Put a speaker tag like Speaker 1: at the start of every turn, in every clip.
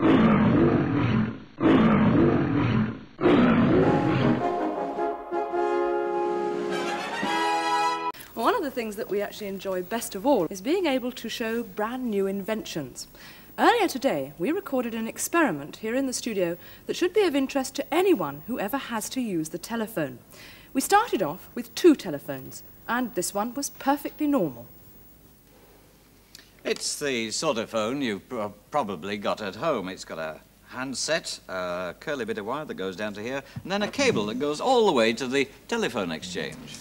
Speaker 1: One of the things that we actually enjoy best of all is being able to show brand new inventions. Earlier today, we recorded an experiment here in the studio that should be of interest to anyone who ever has to use the telephone. We started off with 2 telephones, and this one was perfectly normal.
Speaker 2: It's the sort of phone you've probably got at home. It's got a handset, a curly bit of wire that goes down to here, and then a cable that goes all the way to the telephone exchange.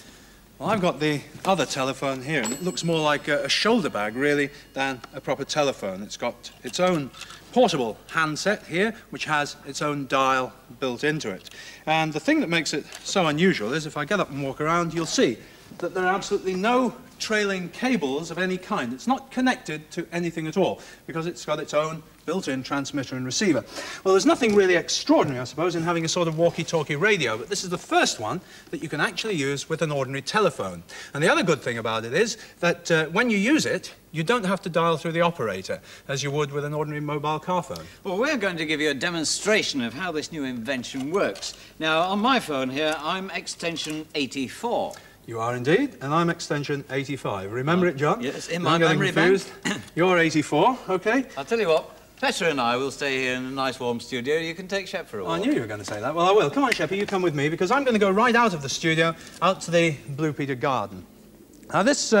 Speaker 3: Well, I've got the other telephone here, and it looks more like a shoulder bag, really, than a proper telephone. It's got its own portable handset here, which has its own dial built into it. And the thing that makes it so unusual is if I get up and walk around, you'll see that there are absolutely no trailing cables of any kind. It's not connected to anything at all, because it's got its own built-in transmitter and receiver. Well, there's nothing really extraordinary, I suppose, in having a sort of walkie-talkie radio, but this is the first one that you can actually use with an ordinary telephone. And the other good thing about it is that when you use it, you don't have to dial through the operator, as you would with an ordinary mobile car phone.
Speaker 2: Well, we're going to give you a demonstration of how this new invention works. Now, on my phone here, I'm extension 84.
Speaker 3: You are indeed, and I'm extension 85. Remember it, John?
Speaker 2: Yes, in my memory bank.
Speaker 3: You're 84, OK?
Speaker 2: I'll tell you what, Petra and I will stay here in a nice warm studio. You can take Shep for a walk.
Speaker 3: I knew you were going to say that. Well, I will. Come on, Sheppy, you come with me, because I'm going to go right out of the studio, out to the Blue Peter Garden. Now, this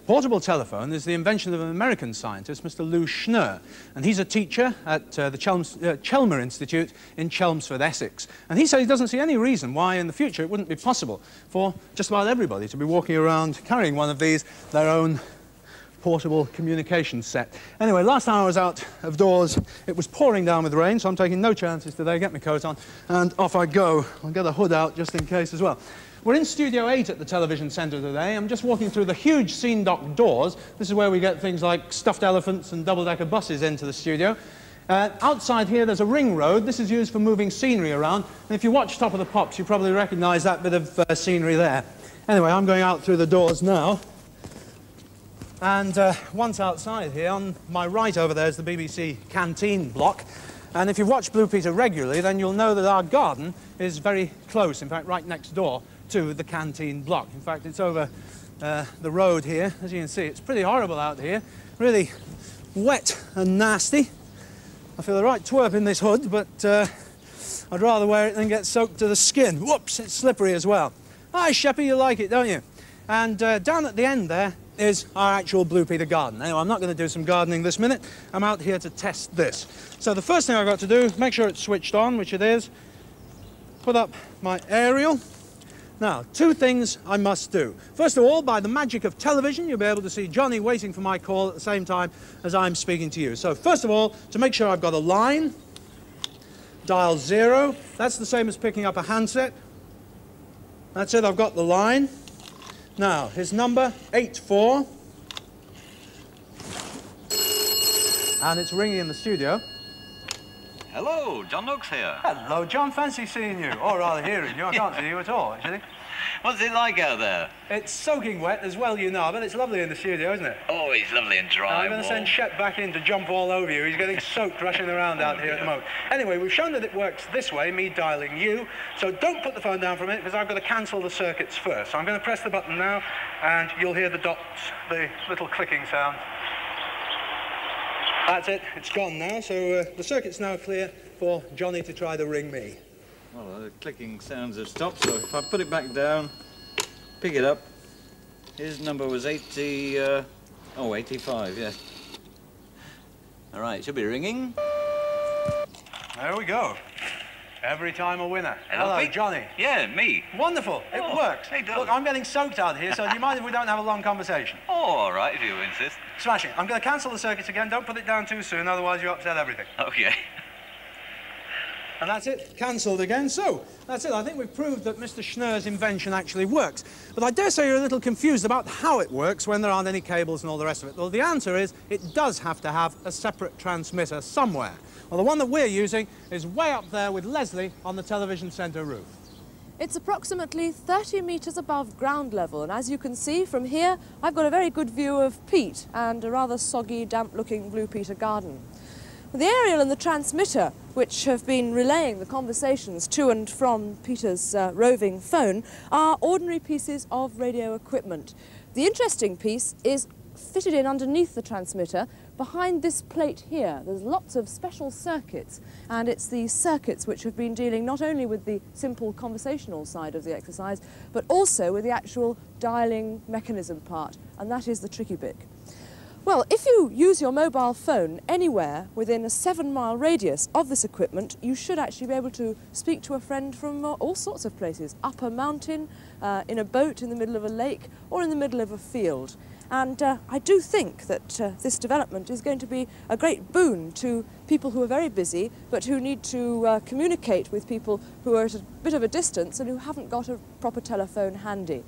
Speaker 3: portable telephone is the invention of an American scientist, Mr. Lou Schnurr, and he's a teacher at the Chelmer Institute in Chelmsford, Essex. And he said he doesn't see any reason why in the future it wouldn't be possible for just about everybody to be walking around carrying one of these, their own portable communication set. Anyway, last time I was out of doors, it was pouring down with rain, so I'm taking no chances today. Get my coat on, and off I go. I'll get a hood out just in case as well. We're in Studio 8 at the Television Centre today. I'm just walking through the huge scene dock doors. This is where we get things like stuffed elephants and double-decker buses into the studio. Outside here, there's a ring road. This is used for moving scenery around. And if you watch Top of the Pops, you probably recognise that bit of scenery there. Anyway, I'm going out through the doors now. And once outside here, on my right over there is the BBC canteen block. And if you've watched Blue Peter regularly, then you'll know that our garden is very close, in fact, right next door to the canteen block. In fact, it's over the road here. As you can see, it's pretty horrible out here. Really wet and nasty. I feel a right twerp in this hood, but I'd rather wear it than get soaked to the skin. Whoops, it's slippery as well. Hi, Sheppy, you like it, don't you? And down at the end there is our actual Blue Peter garden. Anyway, I'm not going to do some gardening this minute. I'm out here to test this. So the first thing I've got to do, make sure it's switched on, which it is. Put up my aerial. Now, 2 things I must do. First of all, by the magic of television, you'll be able to see Johnny waiting for my call at the same time as I'm speaking to you. So, first of all, to make sure I've got a line, dial 0. That's the same as picking up a handset. That's it, I've got the line. Now, his number, 84. And it's ringing in the studio.
Speaker 2: Hello, John Noakes here.
Speaker 3: Hello, John. Fancy seeing you. Or rather hearing you. I can't see you at all, actually.
Speaker 2: What's it like out there?
Speaker 3: It's soaking wet as well, you know, but it's lovely in the studio, isn't it?
Speaker 2: Oh, it's lovely and dry.
Speaker 3: I'm going to send Shep back in to jump all over you. He's getting soaked rushing around out here at the moment. Anyway, we've shown that it works this way, me dialing you. So don't put the phone down for a minute, because I've got to cancel the circuits first. So I'm going to press the button now, and you'll hear the dots, the little clicking sound. That's it. It's gone now. So the circuit's now clear for Johnny to try to ring me.
Speaker 2: Well, the clicking sounds have stopped, so if I put it back down, pick it up, his number was 85, yeah. All right, should be ringing.
Speaker 3: There we go. Every time a winner.
Speaker 2: Hello,
Speaker 3: Johnny.
Speaker 2: Yeah, me.
Speaker 3: Wonderful. It works.
Speaker 2: Hey,
Speaker 3: Look, I'm getting soaked out here, so do you mind if we don't have a long conversation?
Speaker 2: Oh, all right, if you insist.
Speaker 3: Smashing. I'm going to cancel the circuits again. Don't put it down too soon, otherwise you upset everything.
Speaker 2: Okay.
Speaker 3: And that's it, cancelled again. So, that's it. I think we've proved that Mr. Schnurr's invention actually works. But I dare say you're a little confused about how it works when there aren't any cables and all the rest of it. Well, the answer is it does have to have a separate transmitter somewhere. Well, the one that we're using is way up there with Leslie on the Television Centre roof.
Speaker 1: It's approximately 30 metres above ground level, and as you can see from here, I've got a very good view of peat and a rather soggy, damp-looking Blue Peter garden. The aerial and the transmitter, which have been relaying the conversations to and from Peter's roving phone, are ordinary pieces of radio equipment. The interesting piece is fitted in underneath the transmitter behind this plate here. There's lots of special circuits, and it's the circuits which have been dealing not only with the simple conversational side of the exercise, but also with the actual dialing mechanism part, and that is the tricky bit. Well, if you use your mobile phone anywhere within a 7-mile radius of this equipment, you should actually be able to speak to a friend from all sorts of places, up a mountain, in a boat in the middle of a lake, or in the middle of a field. And I do think that this development is going to be a great boon to people who are very busy, but who need to communicate with people who are at a bit of a distance and who haven't got a proper telephone handy.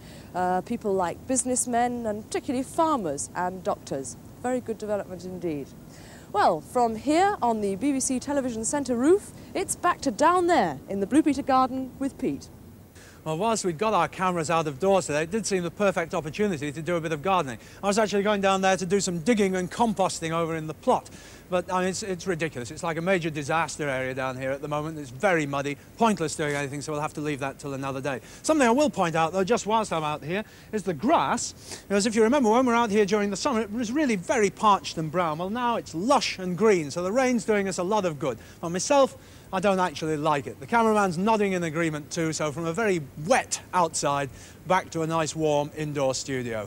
Speaker 1: People like businessmen and particularly farmers and doctors. Very good development indeed. Well, from here on the BBC Television Centre roof, it's back to down there in the Blue Peter Garden with Pete.
Speaker 3: Well, whilst we'd got our cameras out of doors today, it did seem the perfect opportunity to do a bit of gardening. I was actually going down there to do some digging and composting over in the plot. But I mean, it's ridiculous. It's like a major disaster area down here at the moment. It's very muddy, pointless doing anything, so we'll have to leave that till another day. Something I will point out, though, just whilst I'm out here, is the grass. Because if you remember, when we were out here during the summer, it was really very parched and brown. Well, now it's lush and green, so the rain's doing us a lot of good. But myself, I don't actually like it. The cameraman's nodding in agreement too, so from a very wet outside, back to a nice warm indoor studio.